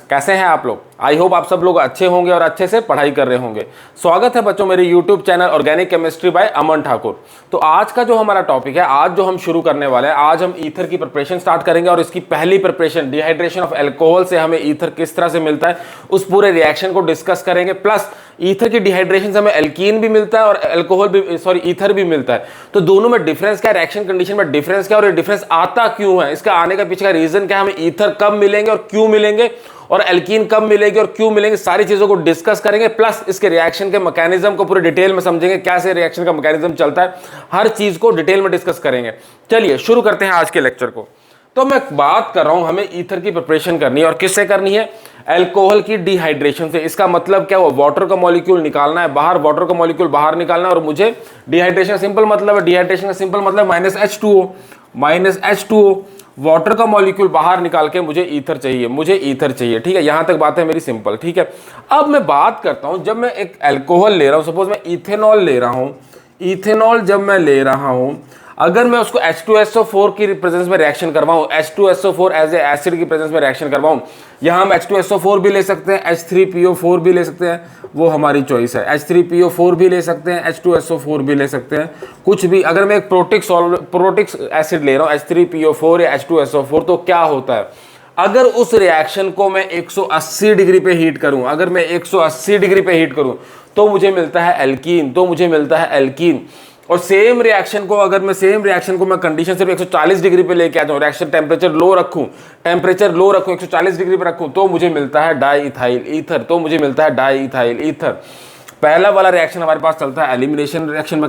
कैसे हैं आप लोग? आई होप आप सब लोग अच्छे होंगे और अच्छे से पढ़ाई कर रहे होंगे। स्वागत है बच्चों मेरे YouTube channel organic chemistry by Aman Thakur. तो आज का जो हमारा टॉपिक है, आज जो हम शुरू करने वाले हैं, आज हम ईथर की प्रिपरेशन स्टार्ट करेंगे और इसकी पहली प्रिपरेशन डिहाइड्रेशन ऑफ अल्कोहल से हमें ईथर किस तरह से मिलता है उस पूरे रिएक्शन को डिस्कस करेंगे। प्लस ईथर की डिहाइड्रेशन से हमें एल्कीन भी मिलता है और अल्कोहल भी ईथर भी मिलता है। तो दोनों में डिफरेंस क्या है, रिएक्शन कंडीशन में डिफरेंस क्या है और ये डिफरेंस आता क्यों है, इसका आने का पीछे का रीजन क्या है, हमें ईथर कब मिलेंगे और क्यों मिलेंगे और एल्कीन कब मिलेगी और क्यों मिलेंगे, सारी चीजों को डिस्कस करेंगे। प्लस इसके रिएक्शन के मैकेनिज्म को पूरे डिटेल में समझेंगे, कैसे रिएक्शन का मैकेनिज्म चलता है, हर चीज को डिटेल में डिस्कस करेंगे। चलिए शुरू करते हैं आज के लेक्चर को। तो मैं बात कर रहा हूं, हमें ईथर की प्रिपरेशन करनी है और किससे करनी है, अल्कोहल की डिहाइड्रेशन से। इसका मतलब क्या हुआ, वाटर का मॉलिक्यूल निकालना है बाहर, वाटर का मॉलिक्यूल बाहर निकालना है और मुझे डिहाइड्रेशन सिंपल मतलब है, डिहाइड्रेशन का सिंपल मतलब -H2O, वाटर का मॉलिक्यूल बाहर निकाल के मुझे ईथर चाहिए, ठीक है। यहां तक बात है मेरी सिंपल, ठीक है। अब मैं बात करता हूं, जब मैं एक अल्कोहल ले रहा हूं, सपोज मैं इथेनॉल ले रहा हूं, इथेनॉल जब मैं ले रहा हूं, अगर मैं उसको H2SO4 की प्रेजेंस में रिएक्शन करवाऊं, H2SO4 एज ए एसिड की प्रेजेंस में रिएक्शन करवाऊं, यहां हम H2SO4 भी ले सकते हैं, H3PO4 भी ले सकते हैं, वो हमारी चॉइस है। H3PO4 भी ले सकते हैं, H2SO4 भी ले सकते हैं, कुछ भी। अगर मैं एक प्रोटिक एसिड ले रहा हूं, H3PO4 या H2SO4, तो क्या होता है, अगर उस रिएक्शन को मैं 180 डिग्री पे हीट करूं, अगर मैं 180 डिग्री पे हीट करूं तो मुझे मिलता है एल्कीन, और सेम रिएक्शन को अगर मैं कंडीशन सिर्फ 140 डिग्री पे लेके आ जाऊं, रिएक्शन टेम्परेचर लो रखूं 140 डिग्री पे रखूं, तो मुझे मिलता है डाईइथाइल ईथर। पहला वाला रिएक्शन हमारे पास चलता है एलिमिनेशन रिएक्शन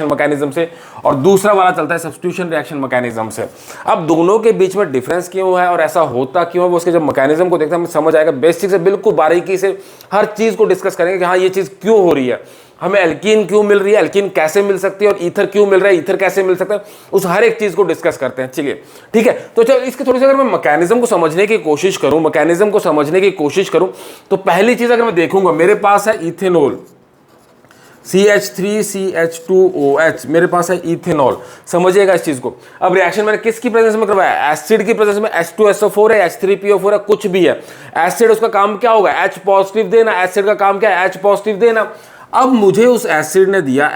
मैकेनिज्म से, और दूसरा वाला चलता है सब्स्टिट्यूशन रिएक्शन मैकेनिज्म से। अब दोनों के बीच में डिफरेंस क्यों है और ऐसा होता क्यों है, वो उसके जब मैकेनिज्म को देखते हैं हमें समझ आएगा। बेसिक से बिल्कुल बारीकी से हर चीज को डिस्कस करेंगे कि हाँ ये चीज क्यों हो रही है, हमें एल्कीन क्यों मिल रही है, एल्कीन कैसे मिल सकती है, और ईथर क्यों मिल रहा है, ईथर कैसे मिल सकता है, उस हर एक चीज को डिस्कस करते हैं। चलिए ठीक है। तो चलो इसके थोड़ी सी अगर मैं मैकेनिज्म को समझने की कोशिश करूं, तो पहली चीज अगर मैं देखूंगा, मेरे पास है इथेनॉल CH3CH2OH, मेरे पास है इथेनॉल। समझिएगा इस चीज को। अब रिएक्शन मैंने किसकी प्रेजेंस में करवाया, एसिड की प्रेजेंस में, H2SO4 है, H3PO4 है, कुछ भी है। एसिड उसका काम क्या होगा, H पॉजिटिव देना, एसिड का काम क्या है, H पॉजिटिव देना। अब मुझे उस एसिड ने दिया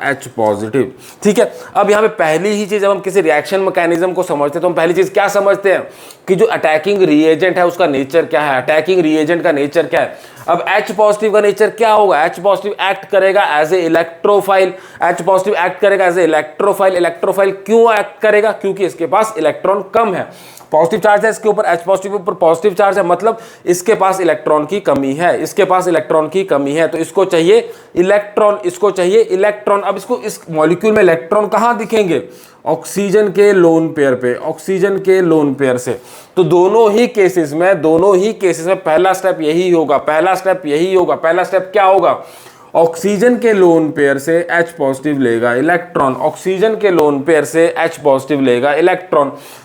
H पॉजिटिव, ठीक है। अब यहाँ पे पहली ही चीज, जब हम किसी रिएक्शन मैकेनिज्म को समझते हैं तो हम पहली चीज क्या समझते हैं कि जो अटैकिंग रिएजेंट है उसका नेचर क्या है, अटैकिंग रिएजेंट का नेचर क्या है। अब H पॉजिटिव का नेचर क्या होगा, H पॉजिटिव एक्ट करेगा एज ए इलेक्ट्रोफाइल, इलेक्ट्रोफाइल क्यों एक्ट करेगा, क्योंकि इसके पास इलेक्ट्रॉन कम है, पॉजिटिव चार्ज है इसके ऊपर, H पॉजिटिव के ऊपर पॉजिटिव चार्ज है, मतलब इसके पास इलेक्ट्रॉन की कमी है, तो इसको चाहिए इलेक्ट्रॉन, अब इसको इस मॉलिक्यूल में इलेक्ट्रॉन कहां दिखेंगे, ऑक्सीजन के लोन पेयर से। तो दोनों ही केसेस में पहला स्टेप यही होगा, पहला स्टेप क्या होगा, ऑक्सीजन के लोन पेयर से H पॉजिटिव लेगा इलेक्ट्रॉन,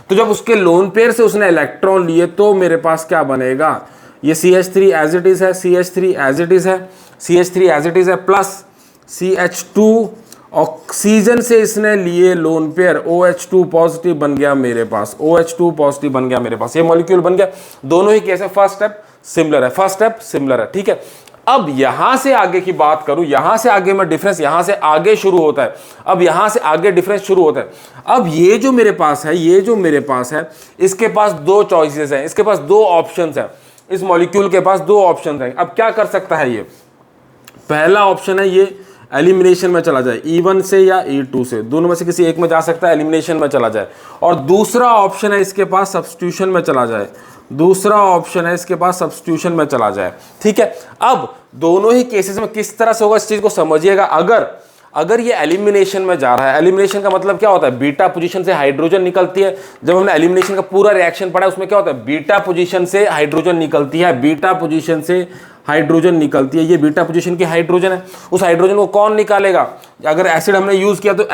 तो जब उसके लोन पेयर से उसने इलेक्ट्रॉन लिए तो मेरे पास क्या बनेगा, ये CH3 एज इट इज है, प्लस CH2, ऑक्सीजन से इसने लिए लोन पेयर OH2 पॉजिटिव बन गया मेरे पास, ये मॉलिक्यूल बन गया। दोनों ही केस है, फर्स्ट स्टेप सिमिलर है, ठीक है। अब यहां से आगे की बात करूं, यहां से आगे में डिफरेंस यहां से आगे शुरू होता है, अब ये जो मेरे पास है, इसके पास दो चॉइसेस हैं, इसके पास दो ऑप्शंस हैं, इस मॉलिक्यूल के पास दो ऑप्शंस हैं। अब क्या कर सकता है ये, पहला ऑप्शन है ये एलिमिनेशन में चला जाए, E1 से या E2 से, दोनों में से किसी एक में जा सकता है, एलिमिनेशन में चला जाए। और दूसरा ऑप्शन है इसके पास सब्स्टिट्यूशन में चला जाए, ठीक है। अब दोनों ही केसेस में किस तरह से होगा इस चीज को समझिएगा। अगर ये एलिमिनेशन में जा रहा है, एलिमिनेशन का मतलब क्या होता है, बीटा पोजीशन से हाइड्रोजन निकलती है। जब हमने एलिमिनेशन का पूरा रिएक्शन पढ़ा उसमें क्या होता है, बीटा पोजीशन से हाइड्रोजन निकलती है, ये बीटा पोजीशन की हाइड्रोजन है। उस हाइड्रोजन को कौन निकालेगा, अगर एसिड हमने यूज किया तो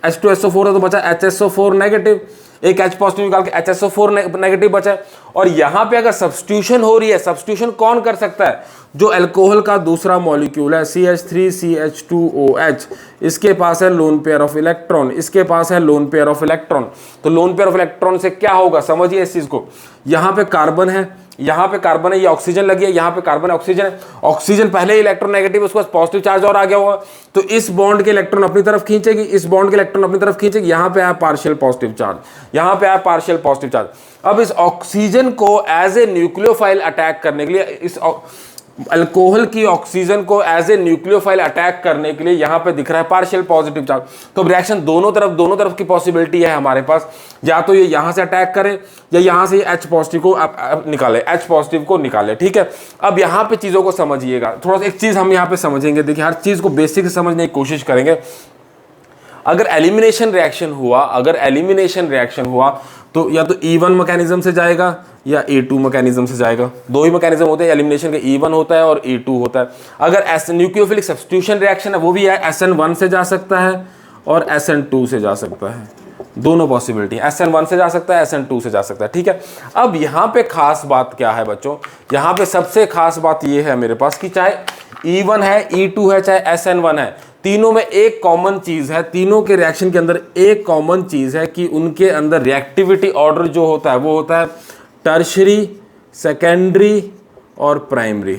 H2SO4 है तो बचा HSO4 नेगेटिव, एक H पॉजिटिव निकाल के HSO4 नेगेटिव बचा है। और यहां पे अगर सब्स्टिट्यूशन हो रही है, सब्स्टिट्यूशन कौन कर सकता है? जो अल्कोहल का दूसरा मॉलिक्यूल है CH3CH2OH, इसके पास है लोन पेयर ऑफ इलेक्ट्रॉन, इसके पास है लोन पेयर ऑफ इलेक्ट्रॉन। तो लोन पेयर ऑफ इलेक्ट्रॉन से क्या होगा, समझिए इस चीज को। यहां पे कार्बन है, यहां पे कार्बन है, ये ऑक्सीजन लगी है, यहां पे कार्बन ऑक्सीजन है। ऑक्सीजन पहले ही इलेक्ट्रोनेगेटिव, उसके पास पॉजिटिव चार्ज और आ गया होगा, तो इस बॉन्ड के इलेक्ट्रॉन अपनी तरफ खींचेगी, इस बॉन्ड के इलेक्ट्रॉन अपनी तरफ खींचेगी। यहां पे आया पार्शियल पॉजिटिव चार्ज, यहां पे आया पार्शियल पॉजिटिव चार्ज। अब इस ऑक्सीजन को एज ए न्यूक्लियोफाइल अटैक करने के लिए, इस अल्कोहल की ऑक्सीजन को एज ए न्यूक्लियोफाइल अटैक करने के लिए यहां पे दिख रहा है पार्शियल पॉजिटिव चार्ज। तो रिएक्शन दोनों तरफ की पॉसिबिलिटी है हमारे पास, या तो ये यहां से अटैक करे या यहां से H पॉजिटिव को निकाले, H पॉजिटिव को निकाले, ठीक है। अब यहां पे चीजों को समझिएगा, थोड़ा सा एक चीज हम यहां पे समझेंगे, देखिए हर चीज को बेसिक से समझने की कोशिश करेंगे। अगर एलिमिनेशन रिएक्शन हुआ, तो या तो E1 मैकेनिज्म से जाएगा या E2 मैकेनिज्म से जाएगा। दो ही मैकेनिज्म होते हैं एलिमिनेशन के, E1 होता है और E2 होता है। अगर न्यूक्लियोफिलिक सब्स्टिट्यूशन रिएक्शन है, वो भी है, SN1 से जा सकता है और SN2 से जा सकता है, दोनों पॉसिबिलिटी। SN1 से जा सकता है, SN2 से जा सकता है, ठीक है। अब यहाँ पे खास बात क्या है बच्चों, यहाँ पे सबसे खास बात ये है मेरे पास कि चाहे E1 है, E2 है, चाहे SN1 है, तीनों में एक कॉमन चीज है, तीनों के रिएक्शन के अंदर एक कॉमन चीज है कि उनके अंदर रिएक्टिविटी ऑर्डर जो होता है वो होता है टर्शरी, सेकेंडरी और प्राइमरी।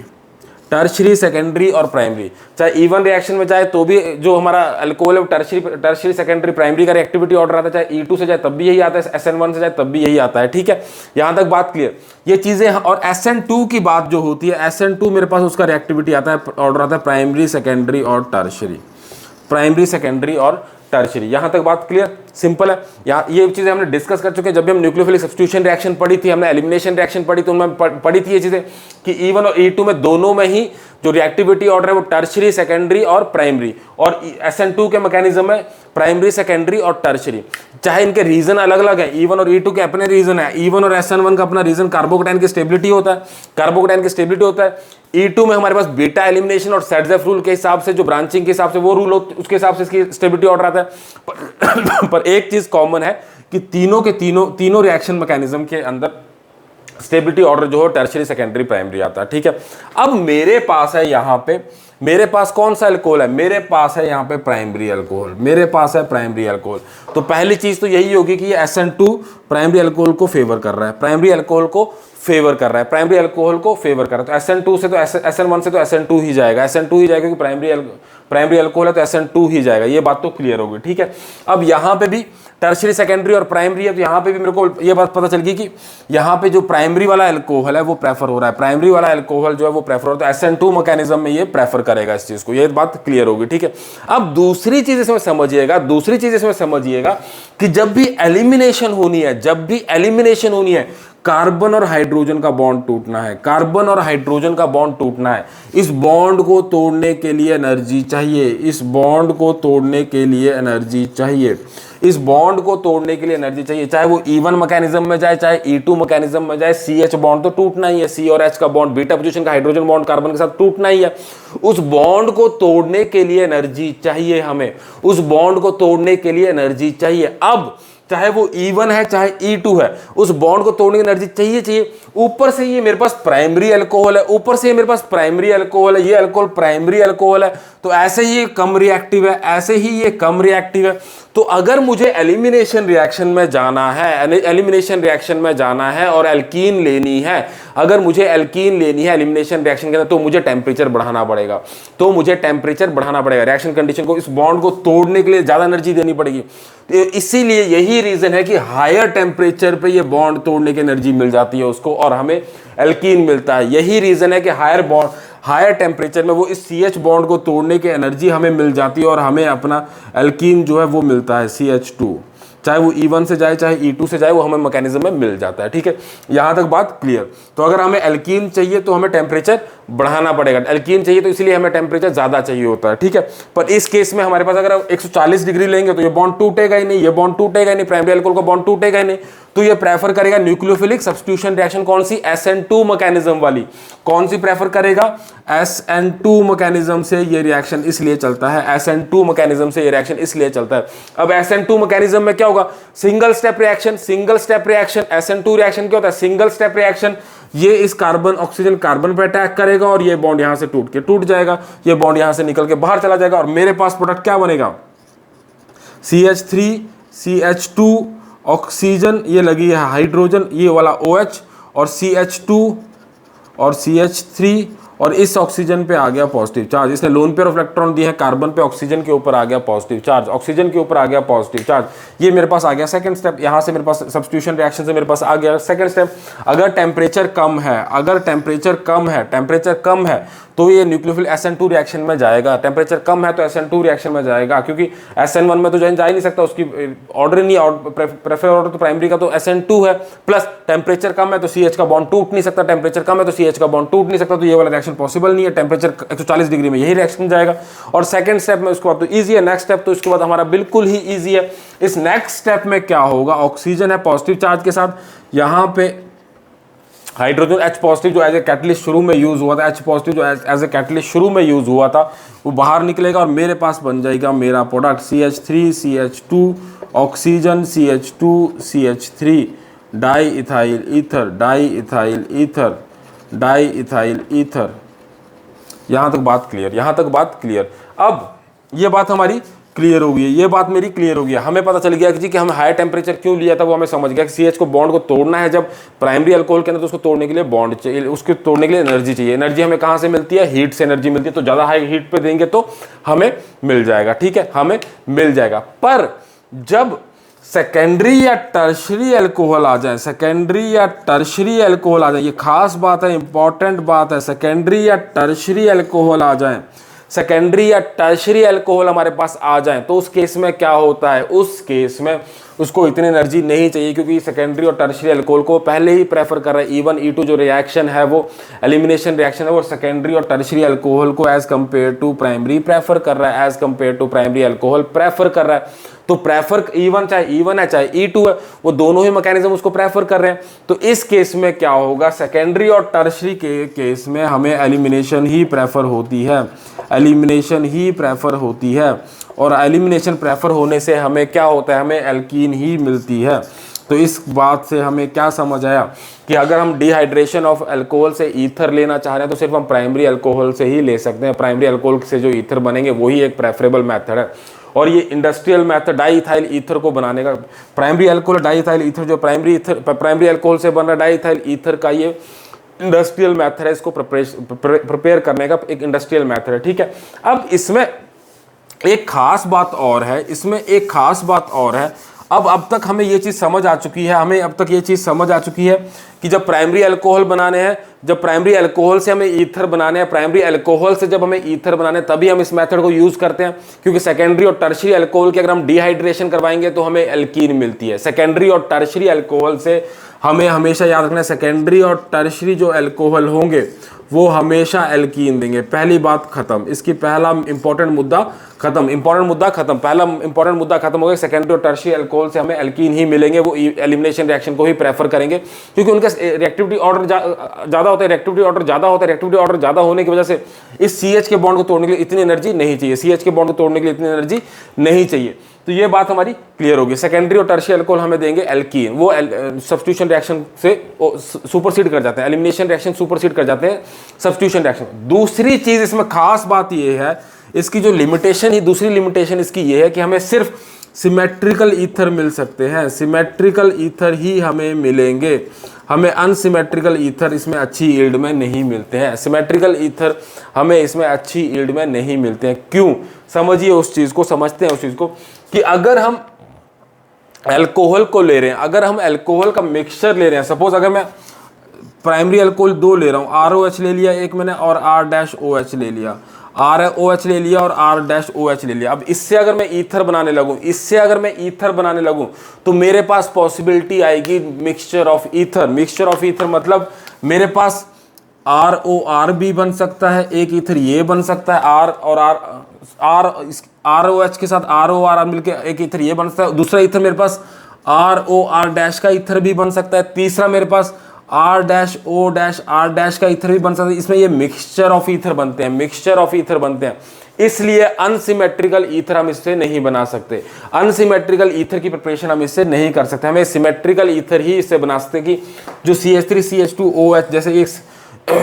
टर्शरी, सेकेंडरी और प्राइमरी। चाहे E1 रिएक्शन में जाए तो भी जो हमारा अल्कोहल है टर्शरी, सेकेंडरी, प्राइमरी का रिएक्टिविटी ऑर्डर आता है। चाहे E2 से जाए तब भी यही आता है, SN1 से जाए तब भी यही आता है, ठीक है। यहां तक बात क्लियर, ये चीजें। और SN2 की बात जो होती है, SN2 मेरे पास उसका रिएक्टिविटी आता है, ऑर्डर आता है प्राइमरी, सेकेंडरी और टर्शरी, प्राइमरी, सेकेंडरी और टर्शरी। यहां तक बात क्लियर, सिंपल है। यहाँ ये चीजें हमने डिस्कस कर चुके हैं। जब भी हम न्यूक्लियोफिलिक सब्स्टिट्यूशन रिएक्शन पढ़ी थी, हमने एलिमिनेशन रिएक्शन पढ़ी, तो उनमें पढ़ी थी ये चीजें कि E1 और E2 में दोनों में ही जो रिएक्टिविटी ऑर्डर है वो टर्शरी, सेकेंडरी और प्राइमरी, और SN2 के मैकेनिज्म में प्राइमरी, सेकेंडरी और टर्शरी। चाहे इनके रीजन अलग अलग है, E1 और E2 के अपने रीजन है। E1 और SN1 का अपना रीजन कार्बोकेटाइन की स्टेबिलिटी होता है, कार्बोकेटाइन की स्टेबिलिटी होता है। E2 में हमारे पास बीटा एलिमिनेशन और सेडजेफ रूल के हिसाब से, जो ब्रांचिंग के हिसाब से वो रूल उसके हिसाब से इसकी स्टेबिलिटी ऑर्डर आता है। पर एक चीज कॉमन है कि तीनों के तीनों रिएक्शन मैकेनिज्म के अंदर स्टेबिलिटी ऑर्डर जो है टर्शरी, सेकेंडरी, प्राइमरी आता है, ठीक है। अब मेरे पास है यहाँ पे, मेरे पास कौन सा अल्कोहल है, मेरे पास है यहाँ पे प्राइमरी अल्कोहल, मेरे पास है प्राइमरी अल्कोहल। तो पहली चीज तो यही होगी कि ये SN2 प्राइमरी अल्कोहल को फेवर कर रहा है, प्राइमरी अल्कोहल को फेवर कर रहा है, प्राइमरी अल्कोहल को फेवर कर रहा है। तो SN2 से तो SN1 से तो SN2 ही जाएगा, SN2 ही जाएगा, क्योंकि प्राइमरी अल्कोहल है तो SN2 ही जाएगा। ये बात तो क्लियर होगी, ठीक है। अब यहाँ पे भी टर्शरी, सेकेंडरी और प्राइमरी है, तो यहाँ पे भी मेरे को ये बात पता चल गई कि यहाँ पे जो प्राइमरी वाला अल्कोहल है वो प्रेफर हो रहा है, प्राइमरी वाला अल्कोहल जो है वो प्रेफर हो रहा है, तो SN2 मैकेनिज्म में ये प्रेफर करेगा इस चीज को। ये बात क्लियर होगी, ठीक है। अब दूसरी चीज इसमें समझिएगा कि जब भी एलिमिनेशन होनी है, कार्बन और हाइड्रोजन का बॉन्ड टूटना है, कार्बन और हाइड्रोजन का बॉन्ड टूटना है। इस बॉन्ड को तोड़ने के लिए एनर्जी चाहिए, इस बॉन्ड को तोड़ने के लिए एनर्जी चाहिए, इस बॉन्ड को तोड़ने के लिए एनर्जी चाहिए। चाहे वो E1 मैकेनिज्म में जाए, चाहे E2 मैकेनिज्म में जाए, CH बॉन्ड तो टूटना ही है, C और H का बॉन्ड, बीटा पोजीशन का हाइड्रोजन बॉन्ड कार्बन के साथ टूटना ही है। उस बॉन्ड को तोड़ने के लिए एनर्जी चाहिए हमें, उस बॉन्ड को तोड़ने के लिए एनर्जी चाहिए। अब चाहे वो E1 है चाहे E2 है, उस बॉन्ड को तोड़ने की एनर्जी चाहिए। ऊपर से ये मेरे पास प्राइमरी अल्कोहल है, ये अल्कोहल प्राइमरी अल्कोहल है, तो ऐसे ही ये कम रिएक्टिव है, तो अगर मुझे एलिमिनेशन रिएक्शन में जाना है और एल्कीन लेनी है, अगर मुझे एल्कीन लेनी है एलिमिनेशन रिएक्शन के अंदर, तो मुझे टेम्परेचर बढ़ाना पड़ेगा, रिएक्शन कंडीशन को, इस बॉन्ड को तोड़ने के लिए ज्यादा एनर्जी देनी पड़ेगी। तो इसीलिए यही रीजन है कि हायर टेम्परेचर पे ये बॉन्ड तोड़ने की एनर्जी मिल जाती है उसको और हमें एल्कीन मिलता है। यही रीजन है कि हायर टेम्परेचर में वो इस CH बॉन्ड को तोड़ने की एनर्जी हमें मिल जाती है और हमें अपना एल्कीन जो है वो मिलता है CH2। चाहे वो E1 से जाए चाहे E2 से जाए, वो हमें मैकेनिज्म में मिल जाता है, ठीक है। यहां तक बात क्लियर। तो अगर हमें एल्कीन चाहिए तो हमें टेम्परेचर बढ़ाना पड़ेगा, एल्कीन चाहिए तो इसलिए हमें टेम्परेचर ज्यादा चाहिए होता है, ठीक है। पर इस केस में हमारे पास अगर 140 डिग्री लेंगे तो ये बॉन्ड टूटेगा ही नहीं, प्राइमरी अल्कोहल का बॉन्ड टूटेगा ही नहीं, तो ये प्रेफर करेगा न्यूक्लियोफिलिक सब्स्टिट्यूशन रिएक्शन, कौन सी, SN2 मैकेनिज्म वाली, कौन सी प्रेफर करेगा, SN2 मैकेनिज्म से ये रिएक्शन इसलिए चलता है, SN2 मैकेनिज्म से ये रिएक्शन इसलिए चलता है। अब SN2 मैकेनिज्म में क्या होगा, single step reaction, single step reaction. SN2 reaction क्या होता है, सिंगल स्टेप रिएक्शन। ये इस कार्बन ऑक्सीजन कार्बन पे अटैक करेगा और ये बॉन्ड यहां से टूट जाएगा, ये बॉन्ड यहां से निकल के बाहर चला जाएगा और मेरे पास प्रोडक्ट क्या बनेगा, CH3 CH2 ऑक्सीजन, ये लगी है हाइड्रोजन, ये वाला OH और CH2 और CH3 और इस ऑक्सीजन पे आ गया पॉजिटिव चार्ज। इसने लोन पेयर ऑफ इलेक्ट्रॉन दिए हैं कार्बन पे, ऑक्सीजन के ऊपर आ गया पॉजिटिव चार्ज, ऑक्सीजन के ऊपर आ गया पॉजिटिव चार्ज। ये मेरे पास आ गया सेकंड स्टेप, यहां से मेरे पास सब्स्टिट्यूशन रिएक्शन से मेरे पास आ गया सेकंड स्टेप। अगर टेम्परेचर कम है, अगर टेम्परेचर कम है तो ये न्यूक्लियोफिल SN2 रिएक्शन में जाएगा। टेम्परेचर कम है तो SN2 रिएक्शन में जाएगा, क्योंकि SN1 में तो जा ही नहीं सकता, उसकी ऑर्डर नहीं, प्रेफर ऑर्डर तो प्राइमरी का तो SN2 है, प्लस टेम्परेचर कम है तो CH का बॉन्ड टूट नहीं सकता, टेम्परेचर कम है तो CH का बॉन्ड टूट नहीं सकता, तो ये वाला रिएक्शन पॉसिबल नहीं है। टेम्परेचर 140 डिग्री में यही रिएक्शन जाएगा। और सेकंड स्टेप में उसके बाद तो ईजी है, नेक्स्ट स्टेप तो उसके बाद हमारा बिल्कुल ही ईजी है। इस नेक्स्ट स्टेप में क्या होगा, ऑक्सीजन है पॉजिटिव चार्ज के साथ, यहां पे हाइड्रोजन H पॉजिटिव जो एज ए कैटलिस्ट शुरू में यूज हुआ था, H पॉजिटिव जो एज ए कैटलिस्ट शुरू में यूज हुआ था, वो बाहर निकलेगा और मेरे पास बन जाएगा मेरा product CH3 CH2 oxygen CH2 CH3 di ethyl ether, di ethyl ether, di ethyl ether. यहां तक बात क्लियर, यहां तक बात क्लियर। अब ये बात हमारी क्लियर हो गई है, ये बात मेरी क्लियर हो गई है। हमें पता चल गया कि जी कि हमें हाई टेम्परेचर क्यों लिया था, वो हमें समझ गया कि CH को बॉन्ड को तोड़ना है जब प्राइमरी अल्कोहल के अंदर, तो उसको तोड़ने के लिए बॉन्ड चाहिए, उसको तोड़ने के लिए एनर्जी चाहिए। एनर्जी हमें कहाँ से मिलती है, हीट से एनर्जी मिलती है, तो ज़्यादा हाई हीट पे देंगे तो हमें मिल जाएगा, ठीक है, हमें मिल जाएगा। पर जब सेकेंडरी या टर्शरी अल्कोहल आ जाए, सेकेंडरी या टर्शरी अल्कोहल आ जाए, ये खास बात है, इंपॉर्टेंट बात है, सेकेंडरी या टर्शरी अल्कोहल आ जाए, सेकेंडरी या टर्शरी अल्कोहल हमारे पास आ जाए, तो उस केस में क्या होता है, उस केस में उसको इतनी एनर्जी नहीं चाहिए, क्योंकि सेकेंडरी और टर्शरी अल्कोहल को पहले ही प्रेफर कर रहा है। E1 E2 जो रिएक्शन है वो एलिमिनेशन रिएक्शन है, वो सेकेंडरी और टर्शरी अल्कोहल को as compare to primary prefer कर रहा है, as compare to primary alcohol prefer कर रहा है। तो प्रेफर E1 चाहे E1 है चाहे E2 है, वो दोनों ही मैकेनिज्म उसको प्रेफर कर रहे हैं। तो इस केस में क्या होगा, सेकेंडरी और टर्शरी के केस में हमें एलिमिनेशन ही प्रेफर होती है, एलिमिनेशन ही प्रेफर होती है। और एलिमिनेशन प्रेफर होने से हमें क्या होता है, हमें एल्कीन ही मिलती है। तो इस बात से हमें क्या समझ आया कि अगर हम डिहाइड्रेशन ऑफ अल्कोहल से ईथर लेना चाह रहे हैं तो सिर्फ हम प्राइमरी अल्कोहल से ही ले सकते हैं। प्राइमरी अल्कोहल से जो ईथर बनेंगे वही एक प्रेफरेबल मेथड है। और ये इंडस्ट्रियल मेथड डाईइथाइल ईथर को बनाने का, प्राइमरी अल्कोहल डाईइथाइल ईथर जो प्राइमरी अल्कोहल से बन रहा है डाईइथाइल ईथर का, ये इंडस्ट्रियल मेथड है, इसको प्रिपेयर करने का एक इंडस्ट्रियल मेथड है, ठीक है। अब इसमें एक खास बात और है, इसमें एक खास बात और है। अब तक हमें ये चीज़ समझ आ चुकी है, हमें अब तक ये चीज़ समझ आ चुकी है कि जब प्राइमरी अल्कोहल बनाने हैं, जब प्राइमरी अल्कोहल से हमें ईथर बनाने हैं, प्राइमरी अल्कोहल से जब हमें ईथर बनाने हैं तभी हम इस मेथड को यूज़ करते हैं, क्योंकि सेकेंडरी और टर्शरी अल्कोहल की अगर हम डिहाइड्रेशन करवाएंगे तो हमें एल्कीन मिलती है। सेकेंडरी और टर्शरी अल्कोहल से हमें हमेशा याद रखना है, सेकेंडरी और टर्शरी जो अल्कोहल होंगे वो हमेशा एल्कीन देंगे। पहली बात खत्म, इसकी पहला इंपॉर्टेंट मुद्दा खत्म, इंपॉर्टेंट मुद्दा खत्म, पहला इंपॉर्टेंट मुद्दा खत्म हो गया। सेकेंडरी और टर्शरी अल्कोहल से हमें एल्कीन ही मिलेंगे, वो एलिमिनेशन रिएक्शन को ही प्रेफर करेंगे, क्योंकि उनका रिएक्टिविटी ऑर्डर ज़्यादा होता है, रिएक्टिविटी ऑर्डर ज़्यादा होता है। रिएक्टिविटी ऑर्डर ज़्यादा होने की वजह से इस CH के बॉन्ड को तोड़ने के लिए इतनी एनर्जी नहीं चाहिए, CH के बॉन्ड को तोड़ने के लिए इतनी एनर्जी नहीं चाहिए। तो ये बात हमारी क्लियर होगी। सेकेंडरी और टर्शरी अल्कोहल हमें देंगे एल्कीन, वो सब्स्टिट्यूशन रिएक्शन से सुपरसीड कर जाते हैं, एलिमिनेशन रिएक्शन सुपरसीड कर जाते हैं सब्स्टिट्यूशन रिएक्शन। दूसरी चीज इसमें खास बात ये है, इसकी जो लिमिटेशन ही, दूसरी लिमिटेशन इसकी ये है कि हमें सिर्फ सिमेट्रिकल ईथर मिल सकते हैं, सिमेट्रिकल ईथर ही हमें मिलेंगे, हमें अनसिमेट्रिकल ईथर इसमें अच्छी यील्ड में नहीं मिलते हैं। सिमेट्रिकल ईथर हमें इसमें अच्छी यील्ड में नहीं मिलते हैं। क्यों, समझिए उस चीज़ को, समझते हैं उस चीज़ को कि अगर हम अल्कोहल को ले रहे हैं, अगर हम अल्कोहल का मिक्सचर ले रहे हैं, सपोज अगर मैं प्राइमरी अल्कोहल 2 ले रहा हूँ, ROH ले लिया एक मैंने और R-OH ले लिया, ROH ले लिया और R-OH ले लिया। अब इससे अगर मैं ईथर बनाने लगूं, इससे अगर मैं ईथर बनाने लगूं तो मेरे पास पॉसिबिलिटी आएगी mixture of ether. Mixture of ether मतलब मेरे पास ROR भी बन सकता है, एक ईथर ये बन सकता है, R और ROH के साथ ROR मिलकर एक ईथर ये बन सकता है, दूसरा ईथर मेरे पास ROR- का ईथर भी बन सकता है। तीसरा मेरे पास R-O-R- का ईथर भी बन सकता है। इसमें ये मिक्सचर ऑफ ईथर बनते हैं, मिक्सचर ऑफ ईथर बनते हैं, इसलिए अनसिमेट्रिकल ईथर हम इससे नहीं बना सकते। अनसिमेट्रिकल ईथर की प्रिपरेशन हम इससे नहीं कर सकते, हमें सिमेट्रिकल ईथर ही इससे बना सकते कि जो CH3CH2OH जैसे एक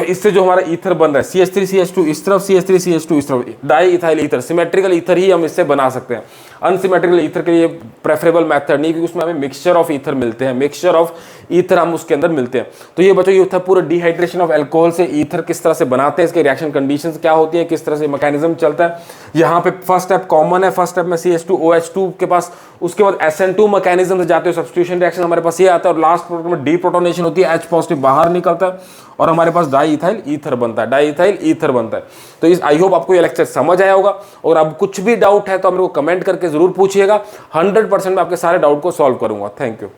इससे जो हमारा ईथर बन रहा है CH3CH2 इस तरफ, CH3CH2 इस तरफ, diethyl ether, symmetrical ether ही हम इससे बना सकते हैं। अनसिमेट्रिकल ईथर के लिए प्रेफरेबल मेथड नहीं, क्योंकि उसमें हमें मिक्सचर ऑफ ईथर मिलते हैं, मिक्सचर ऑफ ईथर हम उसके अंदर मिलते हैं। तो ये बच्चों ये था पूरा डिहाइड्रेशन ऑफ अल्कोहल से ईथर किस तरह से बनाते हैं, इसके रिएक्शन कंडीशंस क्या होती है, किस तरह से मैकेनिज्म चलता है। यहाँ पे फर्स्ट स्टेप कॉमन है, फर्स्ट स्टेप में CH2OH2 के पास, उसके बाद SN2 मैकेनिज्म से जाते हो, सब्स्टिट्यूशन रिएक्शन हमारे पास ये आता है, और लास्ट प्रोडक्ट में डीप्रोटोनेशन होती है, H पॉजिटिव बाहर निकलता है और हमारे पास डाई इथाइल ईथर बनता है, डाई इथाइल ईथर बनता है। तो इस आई होप आपको ये लेक्चर समझ आया होगा, और अब कुछ भी डाउट है तो आप मेरे को कमेंट करके जरूर पूछिएगा, 100% मैं आपके सारे डाउट को सॉल्व करूंगा। Thank you.